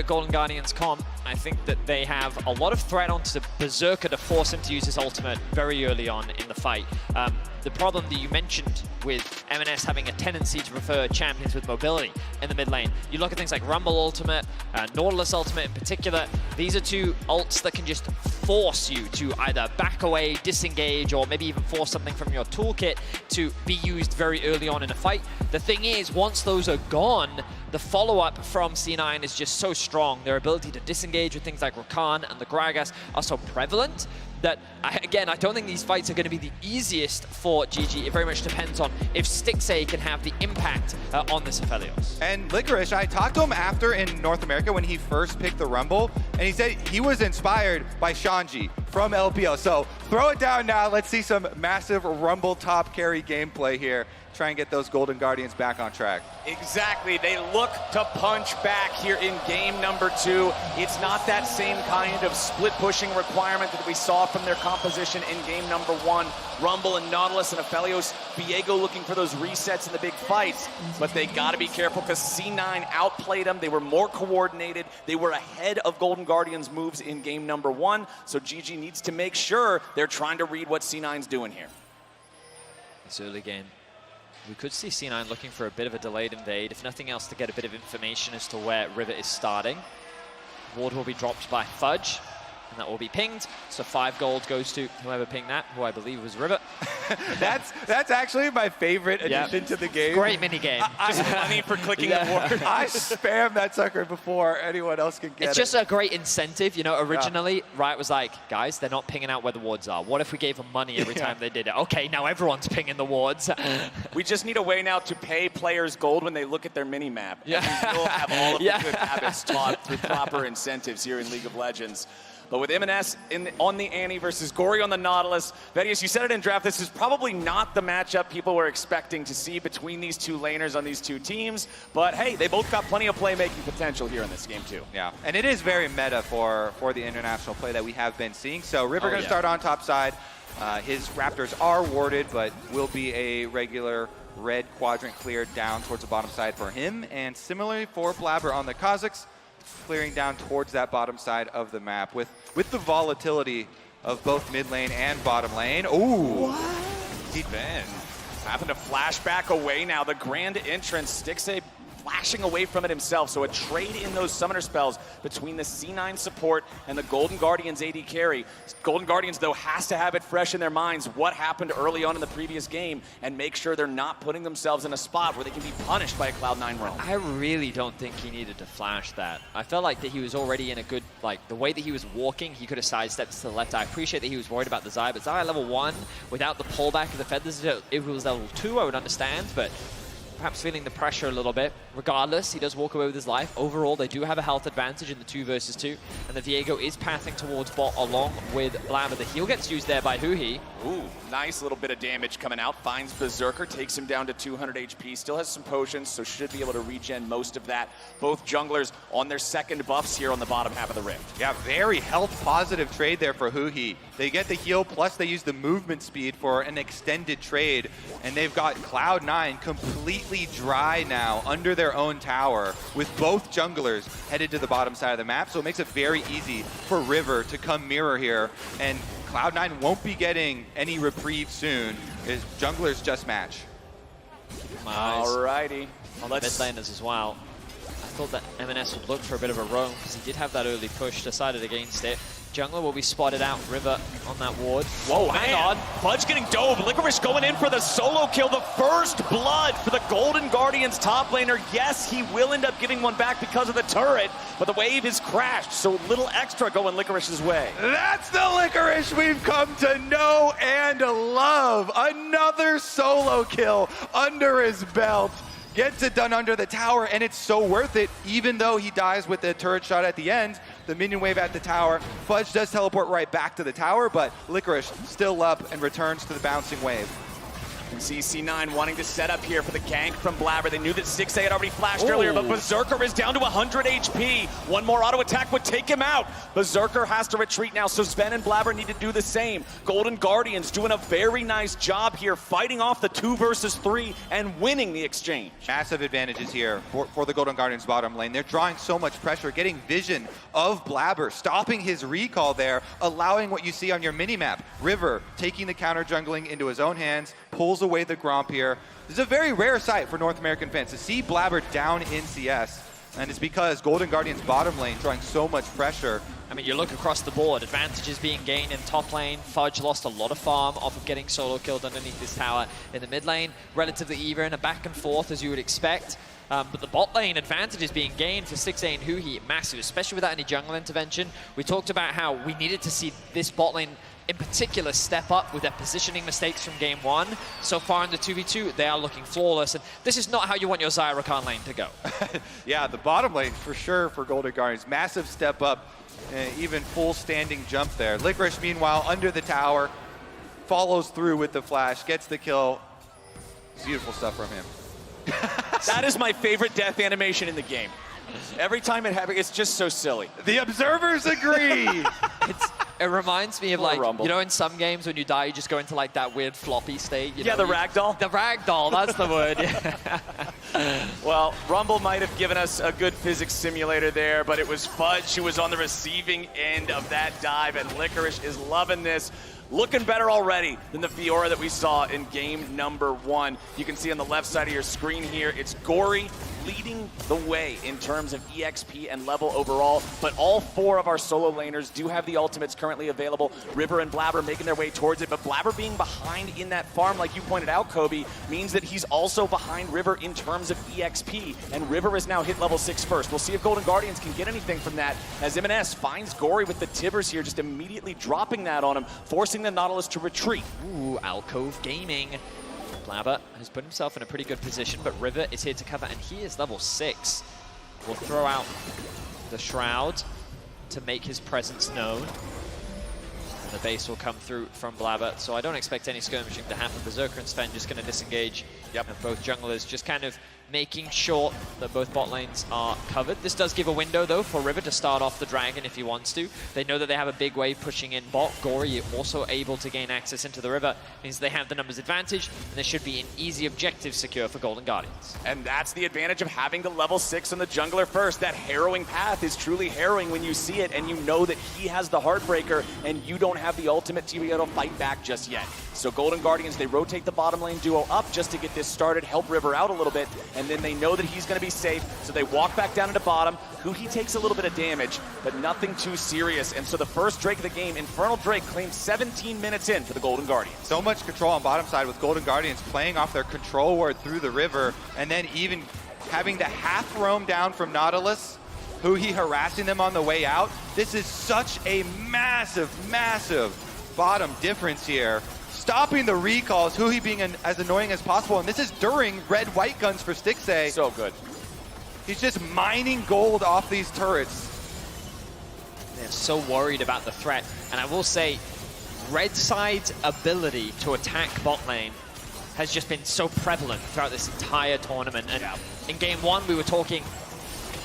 Golden Guardians comp, I think that they have a lot of threat onto Berserker to force him to use his ultimate very early on in the fight. The problem that you mentioned with M&S having a tendency to prefer champions with mobility in the mid lane. You look at things like Rumble ultimate, Nautilus ultimate in particular. These are two ults that can just force you to either back away, disengage, or maybe even force something from your toolkit to be used very early on in a fight. The thing is, once those are gone, the follow-up from C9 is just so strong. Their ability to disengage with things like Rakan and the Gragas are so prevalent that, again, I don't think these fights are going to be the easiest for GG. It very much depends on if Stixxay can have the impact on this Aphelios. And Licorice, I talked to him after in North America when he first picked the Rumble, and he said he was inspired by Shanji from LPL. So throw it down now. Let's see some massive Rumble top carry gameplay here. Try and get those Golden Guardians back on track. Exactly. They look to punch back here in game number 2. It's not that same kind of split pushing requirement that we saw from their composition in game number 1. Rumble and Nautilus and Aphelios, Viego looking for those resets in the big fights. But they got to be careful because C9 outplayed them. They were more coordinated. They were ahead of Golden Guardians' moves in game number 1. So GG needs to make sure they're trying to read what C9's doing here. This early game, we could see C9 looking for a bit of a delayed invade, if nothing else to get a bit of information as to where River is starting. Ward will be dropped by Fudge, and that will be pinged. So 5 gold goes to whoever pinged that, who I believe was River. That's actually my favorite addition to the game. Great mini game. Just money for clicking the ward. I spam that sucker before anyone else can get it. It's just a great incentive. You know, originally, Riot was like, guys, they're not pinging out where the wards are. What if we gave them money every time they did it? Okay, now everyone's pinging the wards. We just need a way now to pay players gold when they look at their mini-map. Yeah. And we will have all of the good habits taught through proper incentives here in League of Legends. But with M&S on the Annie versus Gory on the Nautilus, Vedius, you said it in draft, this is probably not the matchup people were expecting to see between these two laners on these two teams. But hey, they both got plenty of playmaking potential here in this game too. Yeah, and it is very meta for the international play that we have been seeing. So River going to start on top side. His Raptors are warded, but will be a regular red quadrant cleared down towards the bottom side for him. And similarly for Blabber on the Kazakhs, clearing down towards that bottom side of the map with the volatility of both mid lane and bottom lane. Ooh. He's been having to flash back away now. The grand entrance, Stixxay flashing away from it himself. So a trade in those summoner spells between the C9 support and the Golden Guardians AD carry. Golden Guardians, though, has to have it fresh in their minds what happened early on in the previous game and make sure they're not putting themselves in a spot where they can be punished by a Cloud9 roam. I really don't think he needed to flash that. I felt like that he was already in a good, like, the way that he was walking, he could have sidestepped to the left. I appreciate that he was worried about the Zai, but Zai at level 1, without the pullback of the feathers, if it was level 2, I would understand, but perhaps feeling the pressure a little bit. Regardless, he does walk away with his life. Overall, they do have a health advantage in the 2 versus 2, and the Viego is pathing towards bot along with Blabber. The heal gets used there by Huhi. Ooh, nice little bit of damage coming out. Finds Berserker, takes him down to 200 HP. Still has some potions, so should be able to regen most of that. Both junglers on their second buffs here on the bottom half of the Rift. Yeah, very health positive trade there for Huhi. They get the heal, plus they use the movement speed for an extended trade, and they've got Cloud9 completely dry now under their own tower with both junglers headed to the bottom side of the map, so it makes it very easy for River to come mirror here, and Cloud9 won't be getting any reprieve soon. His junglers just match. Alrighty. On the mid laners as well. I thought that M&S would look for a bit of a roam because he did have that early push, decided against it. Jungler will be spotted out, River on that ward. Whoa, hang on. Fudge getting dove. Licorice going in for the solo kill. The first blood for the Golden Guardians top laner. Yes, he will end up giving one back because of the turret, but the wave is crashed, so little extra going Licorice's way. That's the Licorice we've come to know and love. Another solo kill under his belt. Gets it done under the tower, and it's so worth it, even though he dies with the turret shot at the end. The minion wave at the tower. Fudge does teleport right back to the tower, but Licorice still up and returns to the bouncing wave. can see C9 wanting to set up here for the gank from Blabber. They knew that 6A had already flashed earlier, but Berserker is down to 100 HP. One more auto attack would take him out. Berserker has to retreat now, so Sven and Blabber need to do the same. Golden Guardians doing a very nice job here, fighting off the 2 versus 3 and winning the exchange. Massive advantages here for the Golden Guardians bottom lane. They're drawing so much pressure, getting vision of Blabber, stopping his recall there, allowing what you see on your minimap. River taking the counter jungling into his own hands, pulls away the Gromp here. This is a very rare sight for North American fans to see Blabber down in CS. And it's because Golden Guardians bottom lane drawing so much pressure. I mean, you look across the board, advantages being gained in top lane. Fudge lost a lot of farm off of getting solo killed underneath this tower. In the mid lane, relatively even, a back and forth as you would expect. But the bot lane advantage is being gained for 6A and Huhi, massive, especially without any jungle intervention. We talked about how we needed to see this bot lane in particular step up with their positioning mistakes from game 1. So far in the 2v2, they are looking flawless, and this is not how you want your Zyra Khan lane to go. Yeah, the bottom lane for sure for Golden Guardians. Massive step up, even full standing jump there. Licorice, meanwhile, under the tower, follows through with the flash, gets the kill. Beautiful stuff from him. That is my favorite death animation in the game. Every time it happens, it's just so silly. The observers agree. It reminds me of, like, Rumble. you know, in some games when you die, you just go into like that weird floppy state. You Yeah, know, the ragdoll. The ragdoll, that's the word. Yeah. Well, Rumble might have given us a good physics simulator there, but it was Fudge who was on the receiving end of that dive, and Licorice is loving this. Looking better already than the Fiora that we saw in game number 1. You can see on the left side of your screen here, it's Gory leading the way in terms of EXP and level overall, but all 4 of our solo laners do have the ultimates currently available. River and Blabber making their way towards it, but Blabber being behind in that farm, like you pointed out, Kobe, means that he's also behind River in terms of EXP, and River is now hit level 6 first. We'll see if Golden Guardians can get anything from that, as M&S finds Gory with the Tibbers here, just immediately dropping that on him, forcing the Nautilus to retreat. Ooh, Alcove Gaming. Blabber has put himself in a pretty good position, but River is here to cover, and he is level 6. Will throw out the Shroud to make his presence known. And the base will come through from Blabber, so I don't expect any skirmishing to happen. Berserker and Sven just going to disengage. Yep. And both junglers just kind of making sure that both bot lanes are covered. This does give a window, though, for River to start off the Dragon if he wants to. They know that they have a big wave pushing in bot. Gory also able to gain access into the river. Means they have the numbers advantage, and there should be an easy objective secure for Golden Guardians. And that's the advantage of having the level 6 on the jungler first. That harrowing path is truly harrowing when you see it, and you know that he has the Heartbreaker, and you don't have the ultimate to be able to fight back just yet. So Golden Guardians, they rotate the bottom lane duo up just to get this started, help River out a little bit, and then they know that he's going to be safe, so they walk back down into bottom. He takes a little bit of damage, but nothing too serious. And so the first Drake of the game, Infernal Drake, claims 17 minutes in for the Golden Guardians. So much control on bottom side with Golden Guardians playing off their control ward through the river, and then even having the half roam down from Nautilus, Huhi harassing them on the way out. This is such a massive, massive bottom difference here. Stopping the recalls, Huhi being as annoying as possible, and this is during red-white guns for Stixxay. So good. He's just mining gold off these turrets. They're so worried about the threat, and I will say, Red side's ability to attack bot lane has just been so prevalent throughout this entire tournament. And in game 1, we were talking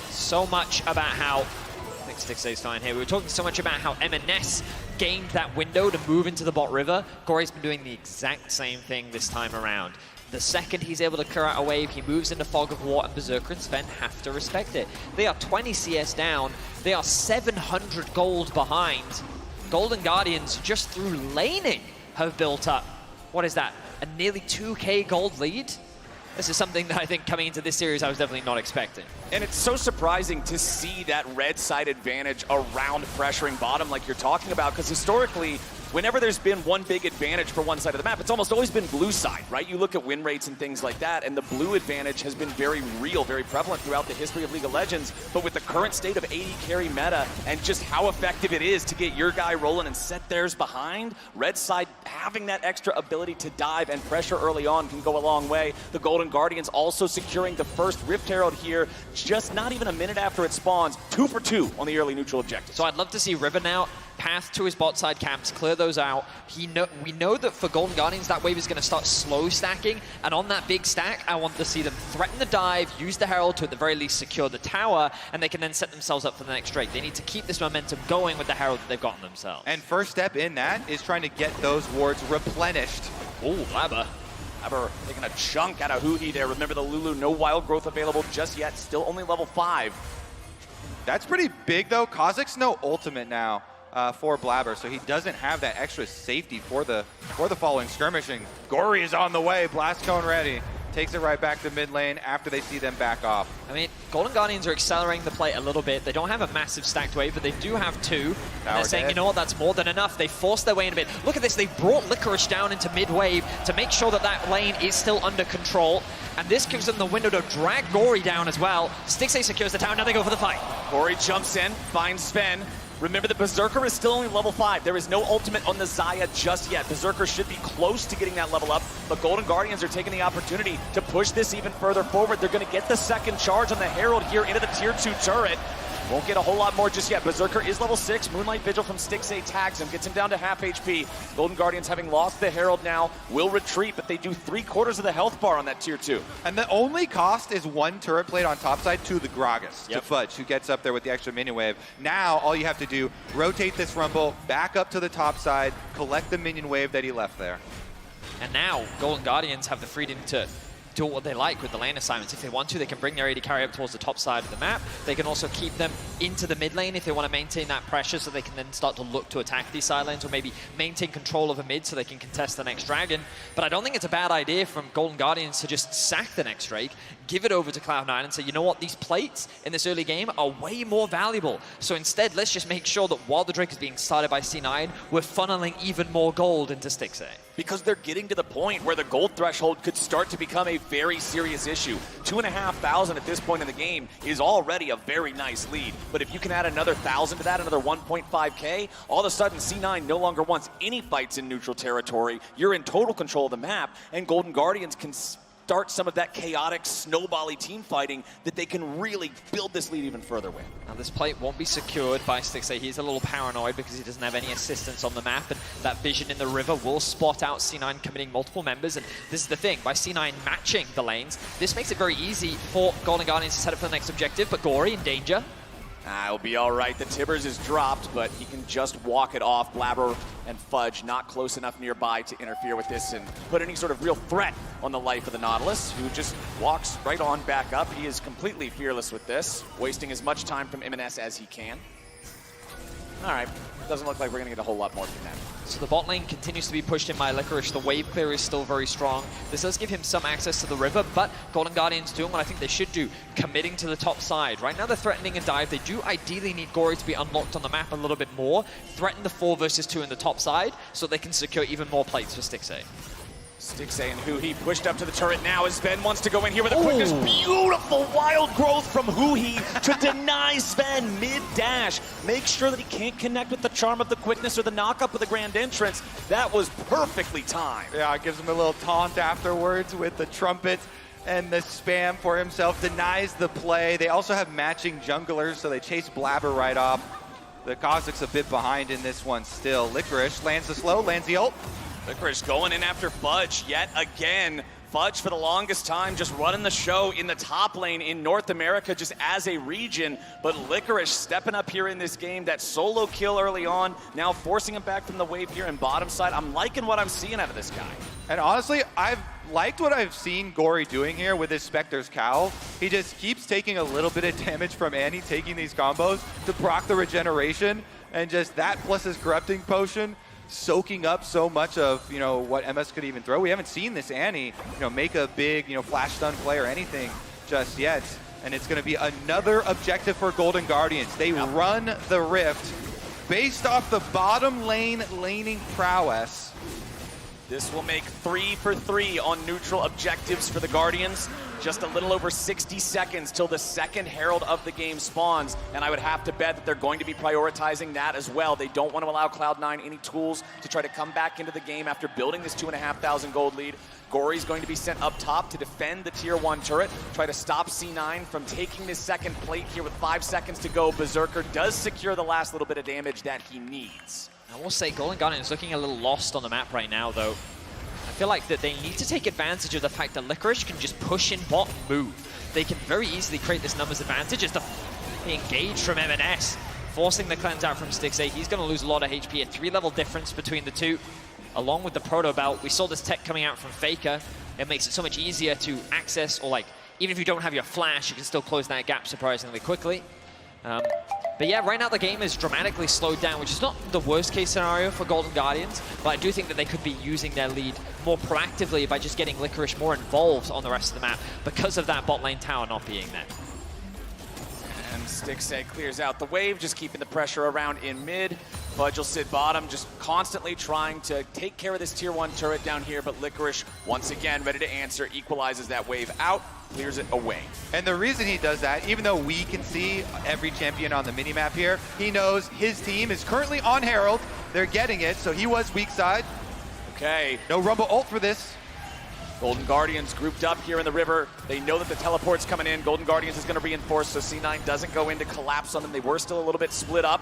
so much about how, I think Stixxay's fine here, we were talking so much about how M&S gained that window to move into the bot river. Gory's been doing the exact same thing this time around. The second he's able to clear out a wave, he moves into Fog of War, and Berserker and Sven have to respect it. They are 20 CS down. They are 700 gold behind. Golden Guardians, just through laning, have built up, what is that, a nearly 2k gold lead? This is something that I think coming into this series I was definitely not expecting. And it's so surprising to see that red side advantage around pressuring bottom like you're talking about, because historically, whenever there's been one big advantage for one side of the map, it's almost always been blue side, right? You look at win rates and things like that, and the blue advantage has been very real, very prevalent throughout the history of League of Legends. But with the current state of 80 carry meta and just how effective it is to get your guy rolling and set theirs behind, red side having that extra ability to dive and pressure early on can go a long way. The Golden Guardians also securing the first Rift Herald here, just not even a minute after it spawns, 2 for 2 on the early neutral objective. So I'd love to see River now path to his bot side camps, clear those out. We know that for Golden Guardians, that wave is going to start slow stacking, and on that big stack, I want to see them threaten the dive, use the Herald to at the very least secure the tower, and they can then set themselves up for the next Drake. They need to keep this momentum going with the Herald that they've gotten themselves. And first step in that is trying to get those wards replenished. Ooh, Blabber. Blabber taking a chunk out of Huhi there. Remember the Lulu, no wild growth available just yet, still only level 5. That's pretty big though. Kha'Zix's no ultimate now for Blabber, so he doesn't have that extra safety for the following skirmishing. Gory is on the way, Blast Cone ready. Takes it right back to mid lane after they see them back off. I mean, Golden Guardians are accelerating the play a little bit. They don't have a massive stacked wave, but they do have 2. And they're saying, you know what, that's more than enough. They forced their way in a bit. Look at this, they brought Licorice down into mid-wave to make sure that that lane is still under control. And this gives them the window to drag Gory down as well. Stixxay secures the tower, now they go for the fight. Gory jumps in, finds Sven. Remember that Berserker is still only level 5. There is no ultimate on the Xayah just yet. Berserker should be close to getting that level up, but Golden Guardians are taking the opportunity to push this even further forward. They're going to get the second charge on the Herald here into the tier 2 turret. Won't get a whole lot more just yet. Berserker is level 6. Moonlight Vigil from Stixxay tags him, gets him down to half HP. Golden Guardians, having lost the Herald now, will retreat, but they do 3/4 of the health bar on that tier 2. And the only cost is 1 turret plate on top side to the Gragas, to Fudge, who gets up there with the extra minion wave. Now, all you have to do, rotate this Rumble, back up to the top side, collect the minion wave that he left there. And now, Golden Guardians have the freedom to do what they like with the lane assignments. If they want to, they can bring their AD carry up towards the top side of the map. They can also keep them into the mid lane if they want to maintain that pressure, so they can then start to look to attack these side lanes, or maybe maintain control of a mid so they can contest the next dragon. But I don't think it's a bad idea from Golden Guardians to just sack the next Drake, give it over to Cloud9 and say, you know what, these plates in this early game are way more valuable. So instead, let's just make sure that while the Drake is being started by C9, we're funneling even more gold into Stixxay. Because they're getting to the point where the gold threshold could start to become a very serious issue. 2,500 at this point in the game is already a very nice lead. But if you can add another 1,000 to that, another 1.5K, all of a sudden C9 no longer wants any fights in neutral territory. You're in total control of the map, and Golden Guardians can start some of that chaotic, snowbally team fighting that they can really build this lead even further with. Now this plate won't be secured by Stixxay. He's a little paranoid because he doesn't have any assistance on the map, and that vision in the river will spot out C9 committing multiple members. And this is the thing, by C9 matching the lanes, this makes it very easy for Golden Guardians to set up for the next objective, but Gory in danger. It'll be all right. The Tibbers is dropped, but he can just walk it off. Blabber and Fudge not close enough nearby to interfere with this and put any sort of real threat on the life of the Nautilus, who just walks right on back up. He is completely fearless with this, wasting as much time from M&S as he can. All right, doesn't look like we're going to get a whole lot more from that. So the bot lane continues to be pushed in by Licorice. The wave clear is still very strong. This does give him some access to the river, but Golden Guardians doing what I think they should do, committing to the top side. Right now they're threatening a dive. They do ideally need Gory to be unlocked on the map a little bit more, threaten the 4 versus 2 in the top side, so they can secure even more plates for Stixxay. Stixxay and Huhi pushed up to the turret now as Sven wants to go in here with a quickness. Beautiful wild growth from Huhi to deny Sven mid-dash. Make sure that he can't connect with the charm of the quickness or the knock-up of the grand entrance. That was perfectly timed. Yeah, it gives him a little taunt afterwards with the trumpet and the spam for himself. Denies the play. They also have matching junglers, so they chase Blabber right off. The Kha'Zix's a bit behind in this one still. Licorice lands the slow, lands the ult. Licorice going in after Fudge yet again. Fudge for the longest time just running the show in the top lane in North America just as a region, but Licorice stepping up here in this game. That solo kill early on, now forcing him back from the wave here in bottom side. I'm liking what I'm seeing out of this guy. And honestly, I've liked what I've seen Gory doing here with his Spectre's Cowl. He just keeps taking a little bit of damage from Annie, taking these combos to proc the regeneration, and just that plus his Corrupting Potion, soaking up so much of, you know, what MS could even throw. We haven't seen this Annie, you know, make a big, you know, flash stun play or anything just yet. And it's going to be another objective for Golden Guardians. They run the Rift based off the bottom lane laning prowess This will make 3 for 3 on neutral objectives for the Guardians. Just a little over 60 seconds till the second Herald of the game spawns, and I would have to bet that they're going to be prioritizing that as well. They don't want to allow Cloud9 any tools to try to come back into the game after building this 2,500 gold lead. Gory's going to be sent up top to defend the tier 1 turret, try to stop C9 from taking this second plate here with 5 seconds to go. Berserker does secure the last little bit of damage that he needs. I will say Golden Guardian is looking a little lost on the map right now, though. I feel like that they need to take advantage of the fact that Licorice can just push in bot and move. They can very easily create this numbers advantage as the engage from M&S, forcing the cleanse out from Stixxay. He's going to lose a lot of HP, a 3-level difference between the two. Along with the Proto Belt, we saw this tech coming out from Faker. It makes it so much easier to access, or like, even if you don't have your flash, you can still close that gap surprisingly quickly. But yeah, right now the game is dramatically slowed down, which is not the worst case scenario for Golden Guardians, but I do think that they could be using their lead more proactively by just getting Licorice more involved on the rest of the map because of that bot lane tower not being there. And Stixxay clears out the wave, just keeping the pressure around in mid. Vods will sit bottom, just constantly trying to take care of this tier 1 turret down here, but Licorice, once again, ready to answer, equalizes that wave out, clears it away. And the reason he does that, even though we can see every champion on the minimap here, he knows his team is currently on Herald. They're getting it, so he was weak side. Okay. No Rumble ult for this. Golden Guardians grouped up here in the river. They know that the teleport's coming in. Golden Guardians is going to reinforce, so C9 doesn't go in to collapse on them. They were still a little bit split up.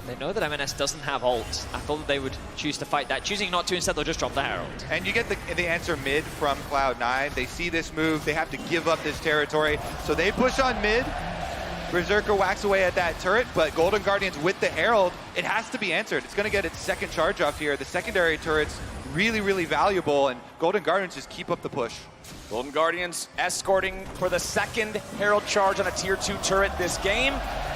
They know that M&S doesn't have ult. I thought that they would choose to fight that. Choosing not to, instead they'll just drop the Herald. And you get the answer mid from Cloud9. They see this move. They have to give up this territory. So they push on mid. Berserker whacks away at that turret, but Golden Guardians with the Herald, it has to be answered. It's going to get its second charge off here. The secondary turret's really, really valuable, and Golden Guardians just keep up the push. Golden Guardians escorting for the second Herald charge on a tier 2 turret this game.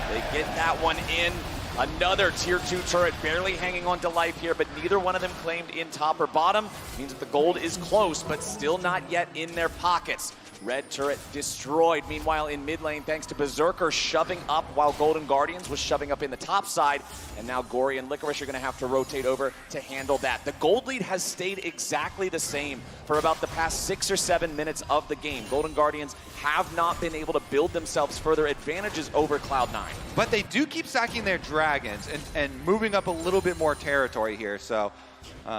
They get that one in. Another tier 2 turret barely hanging on to life here, but neither one of them claimed in top or bottom. Means that the gold is close, but still not yet in their pockets. Red turret destroyed. Meanwhile, in mid lane, thanks to Berserker shoving up while Golden Guardians was shoving up in the top side. And now Gory and Licorice are going to have to rotate over to handle that. The gold lead has stayed exactly the same for about the past 6 or 7 minutes of the game. Golden Guardians have not been able to build themselves further advantages over Cloud9. But they do keep sacking their dragons and moving up a little bit more territory here, so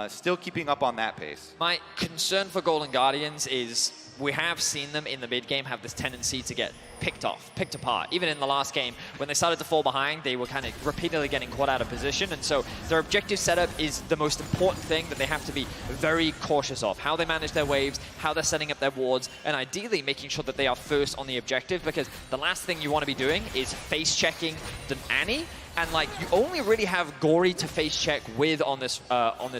still keeping up on that pace. My concern for Golden Guardians is we have seen them in the mid game have this tendency to get picked apart. Even in the last game, when they started to fall behind, they were kind of repeatedly getting caught out of position. And so their objective setup is the most important thing that they have to be very cautious of. How they manage their waves, how they're setting up their wards, and ideally making sure that they are first on the objective, because the last thing you want to be doing is face checking the Annie. And like, you only really have Gory to face check with on this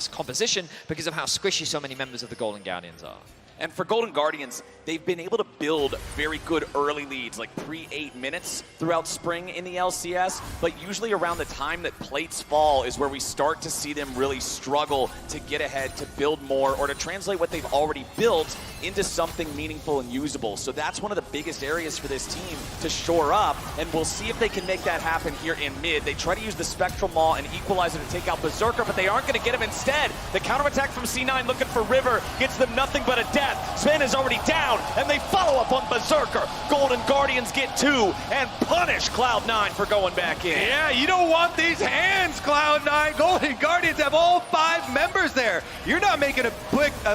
composition because of how squishy so many members of the Golden Guardians are. And for Golden Guardians, they've been able to build very good early leads, like pre-8 minutes throughout spring in the LCS, but usually around the time that plates fall is where we start to see them really struggle to get ahead, to build more, or to translate what they've already built into something meaningful and usable. So that's one of the biggest areas for this team to shore up, and we'll see if they can make that happen here in mid. They try to use the Spectral Maw and Equalizer to take out Berserker, but they aren't going to get him instead. The counterattack from C9 looking for River gets them nothing but a death. Sven is already down, and they follow up on Berserker. Golden Guardians get 2 and punish Cloud9 for going back in. Yeah, you don't want these hands, Cloud9. Golden Guardians have all 5 members there. You're not making a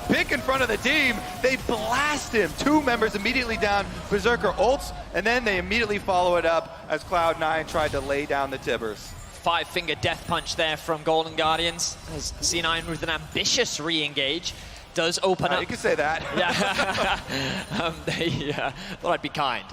pick in front of the team. They blast him. 2 members immediately down. Berserker ults, and then they immediately follow it up as Cloud9 tried to lay down the Tibbers. 5-finger death punch there from Golden Guardians as C9 with an ambitious re-engage. Does open up. You can say that. Yeah. They thought I'd be kind.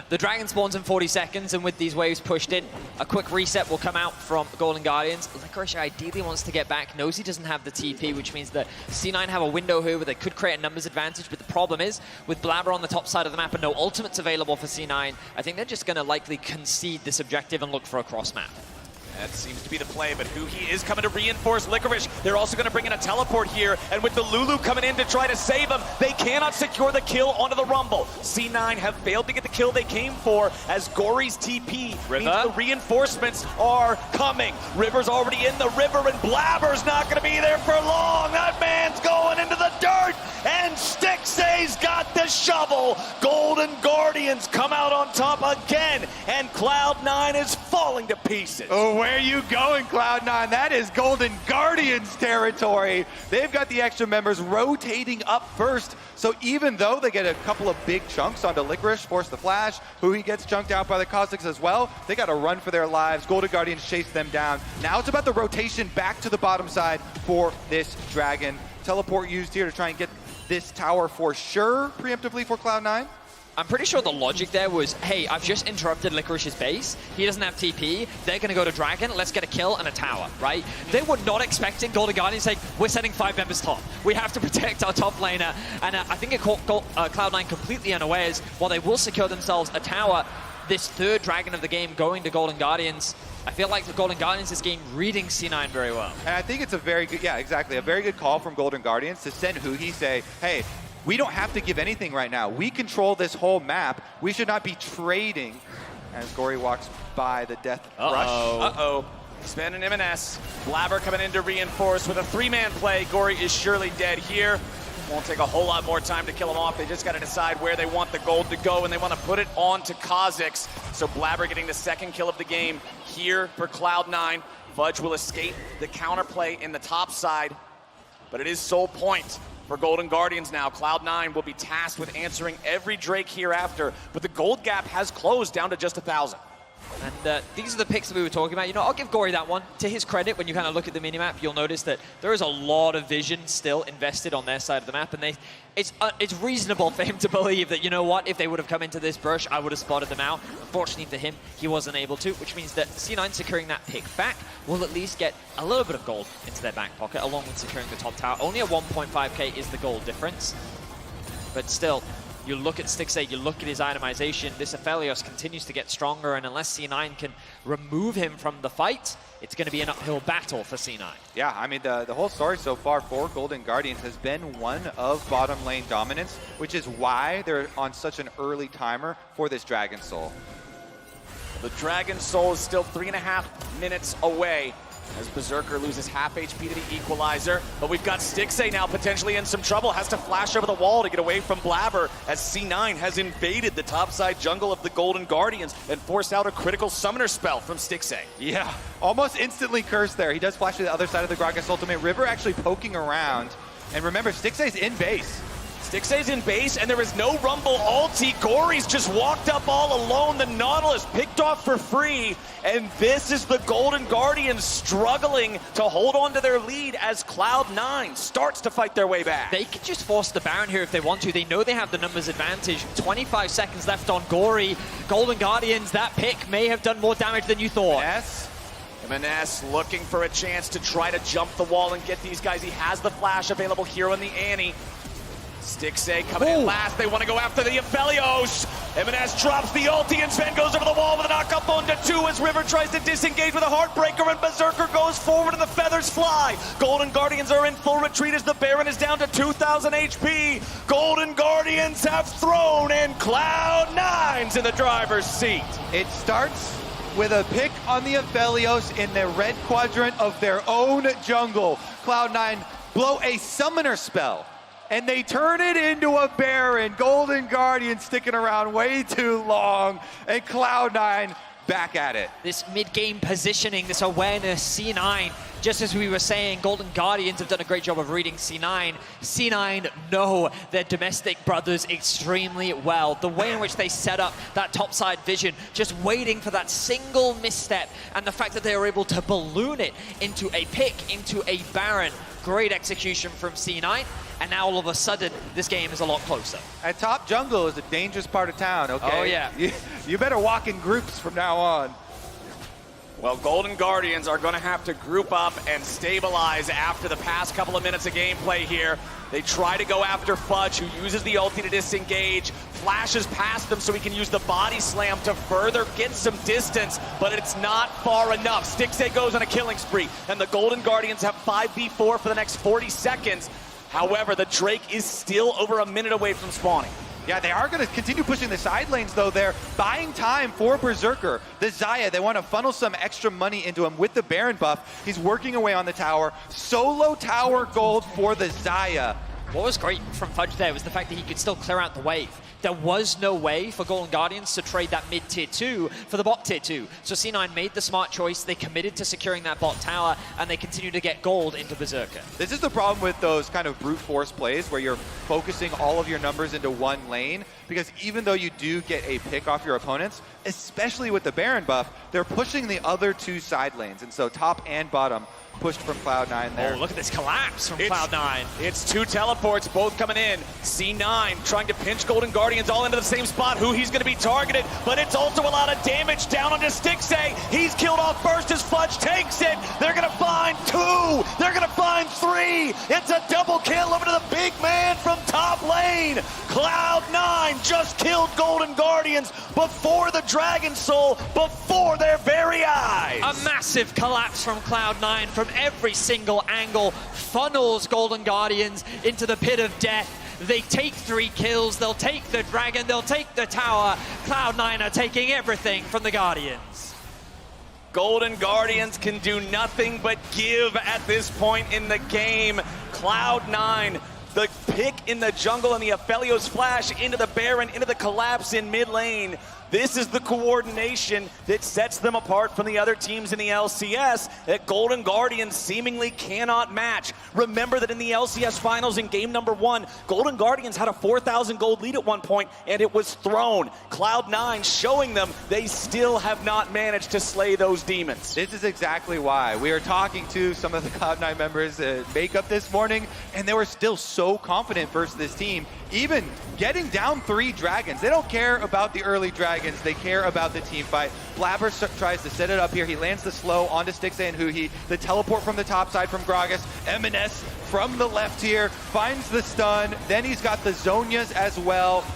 The dragon spawns in 40 seconds, and with these waves pushed in, a quick reset will come out from Golden Guardians. Licorice ideally wants to get back, knows he doesn't have the TP, which means that C9 have a window here where they could create a numbers advantage, but the problem is, with Blabber on the top side of the map and no ultimates available for C9, I think they're just going to likely concede this objective and look for a cross map. That seems to be the play, but Huhi is coming to reinforce Licorice. They're also going to bring in a teleport here, and with the Lulu coming in to try to save him, they cannot secure the kill onto the Rumble. C9 have failed to get the kill they came for, as Gory's TP means the reinforcements are coming. River's already in the river, and Blabber's not going to be there for long. That man's going into the dirt, and Stixay's got the shovel. Golden Guardians come out on top again, and Cloud9 is falling to pieces. Oh, where are you going, Cloud9? That is Golden Guardians territory. They've got the extra members rotating up first. So even though they get a couple of big chunks onto Licorice, force the flash, Huhi gets chunked out by the Cosmics as well, they got to run for their lives. Golden Guardians chase them down. Now it's about the rotation back to the bottom side for this Dragon. Teleport used here to try and get this tower for sure, preemptively for Cloud9. I'm pretty sure the logic there was, hey, I've just interrupted Licorice's base. He doesn't have TP. They're going to go to Dragon. Let's get a kill and a tower, right? They were not expecting Golden Guardians saying, we're sending 5 members top. We have to protect our top laner. And I think it caught Cloud9 completely unawares. While they will secure themselves a tower, this third Dragon of the game going to Golden Guardians, I feel like the Golden Guardians this game reading C9 very well. And I think it's a very good, yeah, exactly, a very good call from Golden Guardians to send Huhi, say, hey, we don't have to give anything right now. We control this whole map. We should not be trading. As Gory walks by the death rush. Uh-oh. Sven and MNS. Blabber coming in to reinforce with a 3-man play. Gory is surely dead here. Won't take a whole lot more time to kill him off. They just got to decide where they want the gold to go, and they want to put it on to Kha'Zix. So Blabber getting the second kill of the game here for Cloud9. Vods will escape the counterplay in the top side, but it is sole point for Golden Guardians now. Cloud9 will be tasked with answering every Drake hereafter, but the gold gap has closed down to just 1,000. And these are the picks that we were talking about. You know, I'll give Gory that one. To his credit, when you kind of look at the minimap, you'll notice that there is a lot of vision still invested on their side of the map, and it's reasonable for him to believe that, you know what, if they would have come into this brush, I would have spotted them out. Unfortunately for him, he wasn't able to, which means that C9 securing that pick back will at least get a little bit of gold into their back pocket, along with securing the top tower. Only a 1.5k is the gold difference, but still, you look at Stixay, you look at his itemization, this Aphelios continues to get stronger, and unless C9 can remove him from the fight, it's going to be an uphill battle for C9. Yeah, I mean, the whole story so far for Golden Guardians has been one of bottom lane dominance, which is why they're on such an early timer for this Dragon Soul. The Dragon Soul is still 3.5 minutes away, as Berserker loses half HP to the equalizer. But we've got Stixay now potentially in some trouble. Has to flash over the wall to get away from Blabber, as C9 has invaded the topside jungle of the Golden Guardians and forced out a critical summoner spell from Stixay. Yeah, almost instantly cursed there. He does flash to the other side of the Gragas ultimate. River actually poking around. And remember, Stixay's in base. Stixay's in base, and there is no Rumble ulti. Gory's just walked up all alone. The Nautilus picked off for free, and this is the Golden Guardians struggling to hold on to their lead as Cloud9 starts to fight their way back. They could just force the Baron here if they want to. They know they have the numbers advantage. 25 seconds left on Gory. Golden Guardians, that pick may have done more damage than you thought. Yes. MNS looking for a chance to try to jump the wall and get these guys. He has the flash available here on the Annie. Stixay coming in last. They want to go after the Aphelios. MNS drops the ulti, and Sven goes over the wall with a knock-up onto 2 as River tries to disengage with a Heartbreaker, and Berserker goes forward and the feathers fly. Golden Guardians are in full retreat as the Baron is down to 2,000 HP. Golden Guardians have thrown, and Cloud9's in the driver's seat. It starts with a pick on the Aphelios in the red quadrant of their own jungle. Cloud9 blow a summoner spell, and they turn it into a Baron. Golden Guardian sticking around way too long, and Cloud9 back at it. This mid-game positioning, this awareness, C9, just as we were saying, Golden Guardians have done a great job of reading C9. C9 know their domestic brothers extremely well. The way in which they set up that topside vision, just waiting for that single misstep, and the fact that they were able to balloon it into a pick, into a Baron. Great execution from C9. And now all of a sudden, this game is a lot closer. At top jungle is a dangerous part of town, okay? Oh, yeah. You better walk in groups from now on. Well, Golden Guardians are going to have to group up and stabilize after the past couple of minutes of gameplay here. They try to go after Fudge, who uses the ulti to disengage, flashes past them so he can use the body slam to further get some distance, but it's not far enough. Stixxay goes on a killing spree, and the Golden Guardians have 5v4 for the next 40 seconds. However, the Drake is still over a minute away from spawning. Yeah, they are going to continue pushing the side lanes, though. They're buying time for Berserker. The Xayah, they want to funnel some extra money into him with the Baron buff. He's working away on the tower. Solo tower gold for the Xayah. What was great from Fudge there was the fact that he could still clear out the wave. There was no way for Golden Guardians to trade that mid tier 2 for the bot tier 2. So C9 made the smart choice, they committed to securing that bot tower, and they continue to get gold into Berserker. This is the problem with those kind of brute force plays where you're focusing all of your numbers into one lane, because even though you do get a pick off your opponents, especially with the Baron buff, they're pushing the other two side lanes, and so top and bottom pushed from Cloud9 there. Oh, look at this collapse from Cloud9. It's two teleports, both coming in. C9 trying to pinch Golden Guardians all into the same spot. Who he's going to be targeted, but it's also a lot of damage down onto Stixxay. He's killed off first as Fudge takes it. They're going to find 2. They're going to find 3. It's a double kill over to the big man from top lane. Cloud9 just killed Golden Guardians before the Dragon Soul, before their very eyes. A massive collapse from Cloud9 from every single angle, funnels Golden Guardians into the pit of death. They take 3 kills, they'll take the dragon, they'll take the tower. Cloud9 are taking everything from the Guardians. Golden Guardians can do nothing but give at this point in the game. Cloud9, the pick in the jungle and the Aphelios flash into the Baron, into the collapse in mid lane. This is the coordination that sets them apart from the other teams in the LCS that Golden Guardians seemingly cannot match. Remember that in the LCS finals in game number 1, Golden Guardians had a 4,000 gold lead at one point, and it was thrown. Cloud9 showing them they still have not managed to slay those demons. This is exactly why. We were talking to some of the Cloud9 members at Makeup this morning, and they were still so confident versus this team, even getting down 3 dragons. They don't care about the early dragons. They care about the team fight. Blabber tries to set it up here. He lands the slow onto Stixxay and Huhi. The teleport from the top side from Gragas. MNS from the left here finds the stun. Then he's got the Zhonyas as well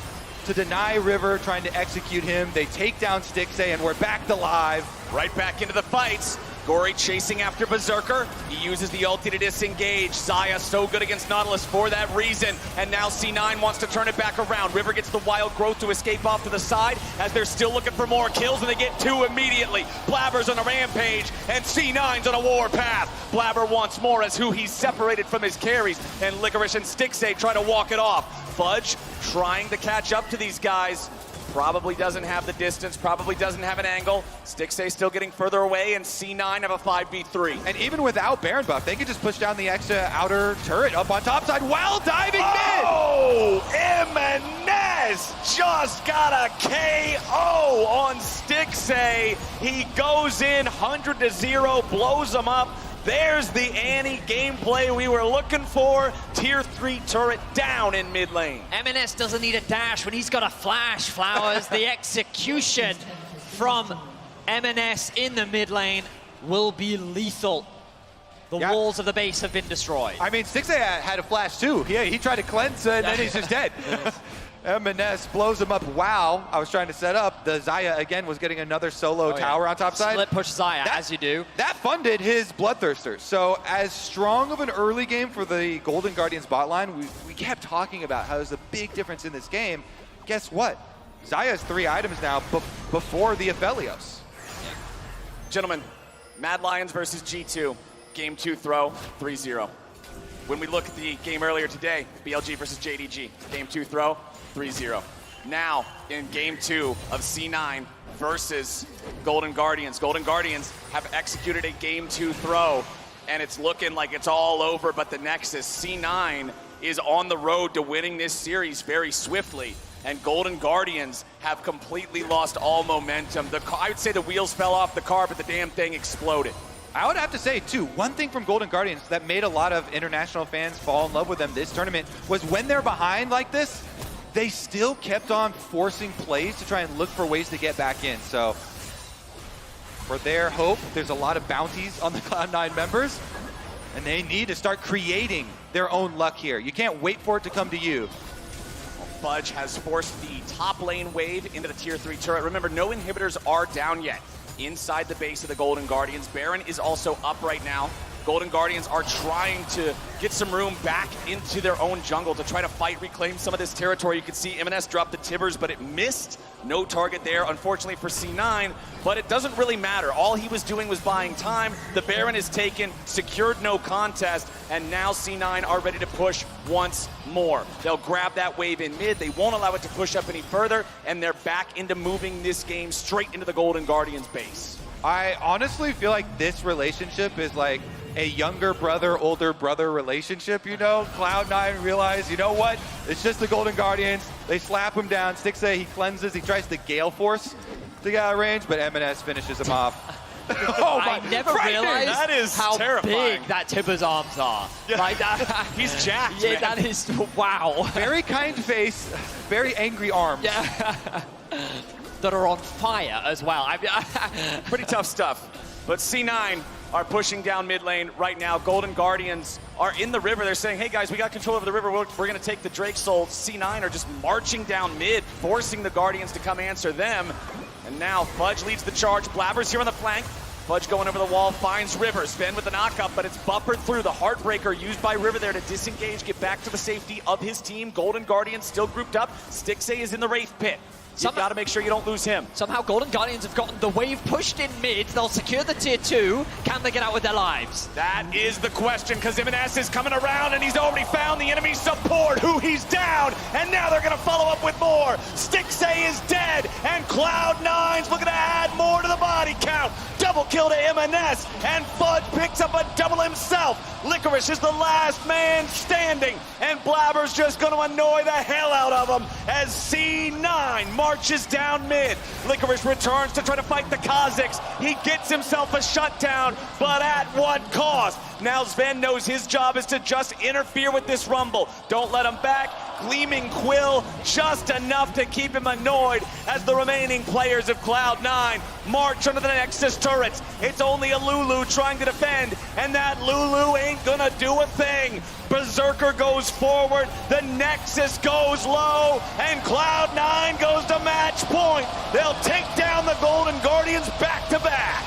to deny River, trying to execute him. They take down Stixxay, and we're back to live. Right back into the fights. Gory chasing after Berserker. He uses the ulti to disengage. Xayah so good against Nautilus for that reason. And now C9 wants to turn it back around. River gets the wild growth to escape off to the side as they're still looking for more kills, and they get 2 immediately. Blabber's on a rampage, and C9's on a warpath. Blabber wants more as he's separated from his carries, and Licorice and Stixxay try to walk it off. Fudge trying to catch up to these guys. Probably doesn't have the distance, probably doesn't have an angle. Stixxay still getting further away, and C9 have a 5v3. And even without Baron buff, they could just push down the extra outer turret up on top side while diving mid! Oh, MNS just got a KO on Stixxay. He goes in 100-0, blows him up. There's the Annie gameplay we were looking for. Tier 3 turret down in mid lane. MNS doesn't need a dash when he's got a flash. Flowers, the execution from MNS in the mid lane will be lethal. The walls of the base have been destroyed. I mean, Stixxay had a flash too. Yeah, he tried to cleanse and then he's just dead. MNS blows him up. Wow, I was trying to set up. The Xayah, again, was getting another solo tower on top side. Split push Xayah, as you do. That funded his Bloodthirster. So as strong of an early game for the Golden Guardians bot line, we kept talking about how there's a big difference in this game. Guess what? Xayah has 3 items now before the Aphelios. Gentlemen, Mad Lions versus G2. Game 2 throw, 3-0. When we look at the game earlier today, BLG versus JDG. Game 2 throw, 3-0. Now, in game 2 of C9 versus Golden Guardians. Golden Guardians have executed a game 2 throw, and it's looking like it's all over, but the Nexus, C9, is on the road to winning this series very swiftly, and Golden Guardians have completely lost all momentum. I would say the wheels fell off the car, but the damn thing exploded. I would have to say, too, one thing from Golden Guardians that made a lot of international fans fall in love with them this tournament was when they're behind like this, they still kept on forcing plays to try and look for ways to get back in. So for their hope. There's a lot of bounties on the Cloud9 members, and they need to start creating their own luck here. You can't wait for it to come to you. Fudge has forced the top lane wave into the tier 3 turret. Remember, no inhibitors are down yet inside the base of the Golden Guardians. Baron is also up right now. Golden Guardians are trying to get some room back into their own jungle to try to fight, reclaim some of this territory. You can see M&S drop the Tibbers, but it missed. No target there, unfortunately, for C9, but it doesn't really matter. All he was doing was buying time. The Baron is taken, secured no contest, and now C9 are ready to push once more. They'll grab that wave in mid. They won't allow it to push up any further, and they're back into moving this game straight into the Golden Guardians base. I honestly feel like this relationship is like a younger brother, older brother relationship, you know? Cloud9 realized, you know what? It's just the Golden Guardians. They slap him down. Stixxay, he cleanses. He tries to Gale Force to get out of range, but M&S finishes him off. Oh my, I never realized that is how terrifying. big that Tibber's arms are. Yeah. Like that. He's jacked, Yeah, man. that is, wow. Very kind face, very angry arms. Yeah. That are on fire as well. Pretty tough stuff. But C9 are pushing down mid lane right now. Golden Guardians are in the river. They're saying, hey guys, we got control over the river. We're going to take the Drake Soul. C9 are just marching down mid, forcing the Guardians to come answer them. And now Fudge leads the charge. Blabber's here on the flank. Fudge going over the wall, finds River. Sven with the knockup, but it's buffered through. The Heartbreaker used by River there to disengage, get back to the safety of his team. Golden Guardians still grouped up. Stixxay is in the Wraith Pit. You've got to make sure you don't lose him. Somehow Golden Guardians have gotten the wave pushed in mid. They'll secure the tier 2. Can they get out with their lives? That is the question, because M&S is coming around and he's already found the enemy support. Who he's down, and now they're going to follow up with more. Stixxay is dead, and Cloud9's looking to add more to the body count. Double kill to M&S, and Fudge picks up a double himself. Licorice is the last man standing, and Blabber's just going to annoy the hell out of him as C9 marches down mid. Licorice returns to try to fight the Kazakhs. He gets himself a shutdown, but at what cost? Now Sven knows his job is to just interfere with this rumble. Don't let him back. Gleaming Quill, just enough to keep him annoyed as the remaining players of Cloud9 march under the Nexus turrets. It's only a Lulu trying to defend, and that Lulu ain't gonna do a thing. Berserker goes forward, the Nexus goes low, and Cloud9 goes to match point. They'll take down the Golden Guardians back to back.